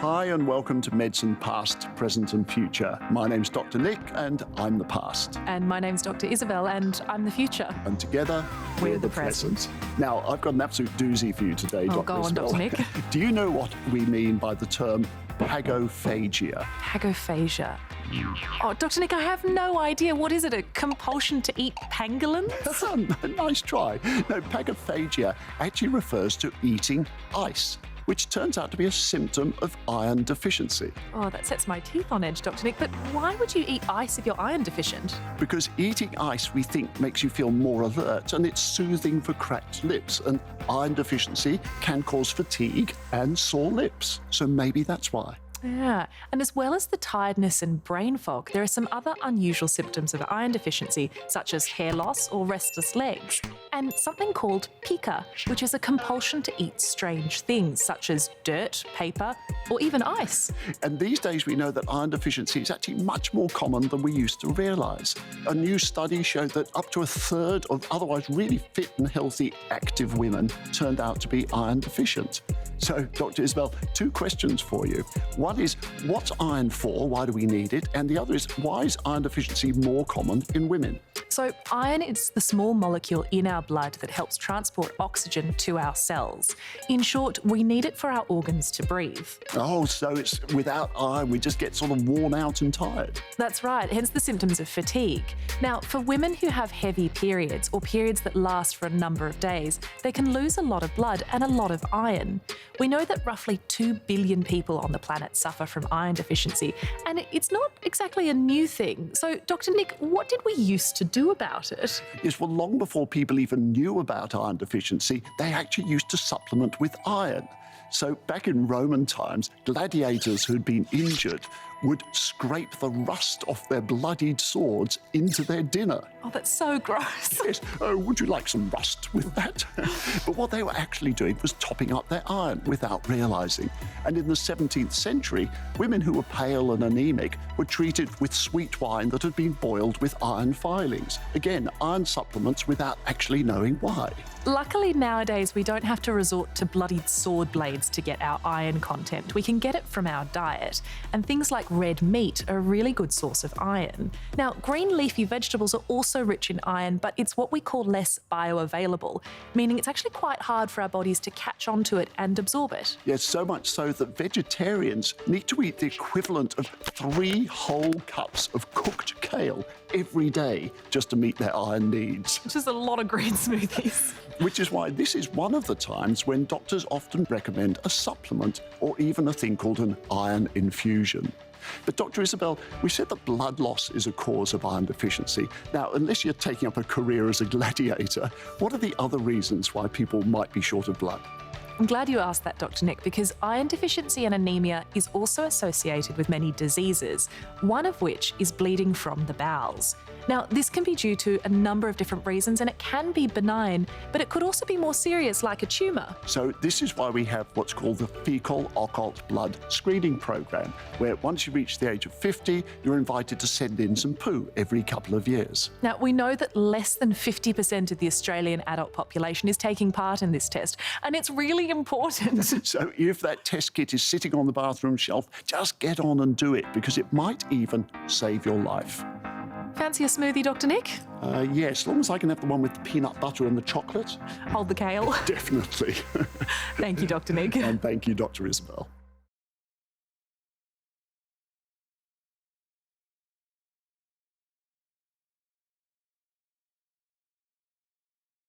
Hi and welcome to Medicine Past, Present and Future. My name's Dr. Nick and I'm the past. And my name's Dr. Isabelle and I'm the future. And together, we're the present. Now, I've got an absolute doozy for you today, Dr. Go on, Isabelle. Dr. Nick. Do you know what we mean by the term pagophagia? Pagophagia. Oh, Dr. Nick, I have no idea. What is it, a compulsion to eat pangolins? Nice try. No, pagophagia actually refers to eating ice, which turns out to be a symptom of iron deficiency. Oh, that sets my teeth on edge, Dr. Nick. But why would you eat ice if you're iron deficient? Because eating ice, we think, makes you feel more alert and it's soothing for cracked lips. And iron deficiency can cause fatigue and sore lips. So maybe that's why. Yeah, and as well as the tiredness and brain fog, there are some other unusual symptoms of iron deficiency, such as hair loss or restless legs, and something called pica, which is a compulsion to eat strange things, such as dirt, paper, or even ice. And these days we know that iron deficiency is actually much more common than we used to realise. A new study showed that up to a third of otherwise really fit and healthy active women turned out to be iron deficient. So, Dr. Isabelle, two questions for you. One is, what's iron for? Why do we need it? And the other is, why is iron deficiency more common in women? So iron is the small molecule in our blood that helps transport oxygen to our cells. In short, we need it for our organs to breathe. Oh, so it's without iron, we just get sort of worn out and tired. That's right, hence the symptoms of fatigue. Now, for women who have heavy periods or periods that last for a number of days, they can lose a lot of blood and a lot of iron. We know that roughly 2 billion people on the planet suffer from iron deficiency, and it's not exactly a new thing. So, Dr. Nick, what did we used to do about it? Yes, well, long before people even knew about iron deficiency, they actually used to supplement with iron. So back in Roman times, gladiators who'd been injured would scrape the rust off their bloodied swords into their dinner. Oh, that's so gross. Yes, oh, would you like some rust with that? But what they were actually doing was topping up their iron without realising. And in the 17th century, women who were pale and anemic were treated with sweet wine that had been boiled with iron filings. Again, iron supplements without actually knowing why. Luckily nowadays we don't have to resort to bloodied sword blades to get our iron content. We can get it from our diet. And things like red meat are a really good source of iron. Now, green leafy vegetables are also rich in iron, but it's what we call less bioavailable, meaning it's actually quite hard for our bodies to catch onto it and absorb it. Yes, so much so that vegetarians need to eat the equivalent of 3 whole cups of cooked kale every day just to meet their iron needs. Which is a lot of green smoothies. Which is why this is one of the times when doctors often recommend a supplement or even a thing called an iron infusion. But Dr. Isabelle, we said that blood loss is a cause of iron deficiency. Now, unless you're taking up a career as a gladiator, what are the other reasons why people might be short of blood? I'm glad you asked that, Dr. Nick, because iron deficiency and anemia is also associated with many diseases, one of which is bleeding from the bowels. Now, this can be due to a number of different reasons and it can be benign, but it could also be more serious, like a tumour. So this is why we have what's called the fecal occult blood screening program, where once you reach the age of 50, you're invited to send in some poo every couple of years. Now, we know that less than 50% of the Australian adult population is taking part in this test, and it's really important. So if that test kit is sitting on the bathroom shelf, just get on and do it, because it might even save your life. Fancy a smoothie, Dr. Nick? Yes, as long as I can have the one with the peanut butter and the chocolate. Hold the kale. Definitely. Thank you, Dr. Nick. And thank you, Dr. Isabelle.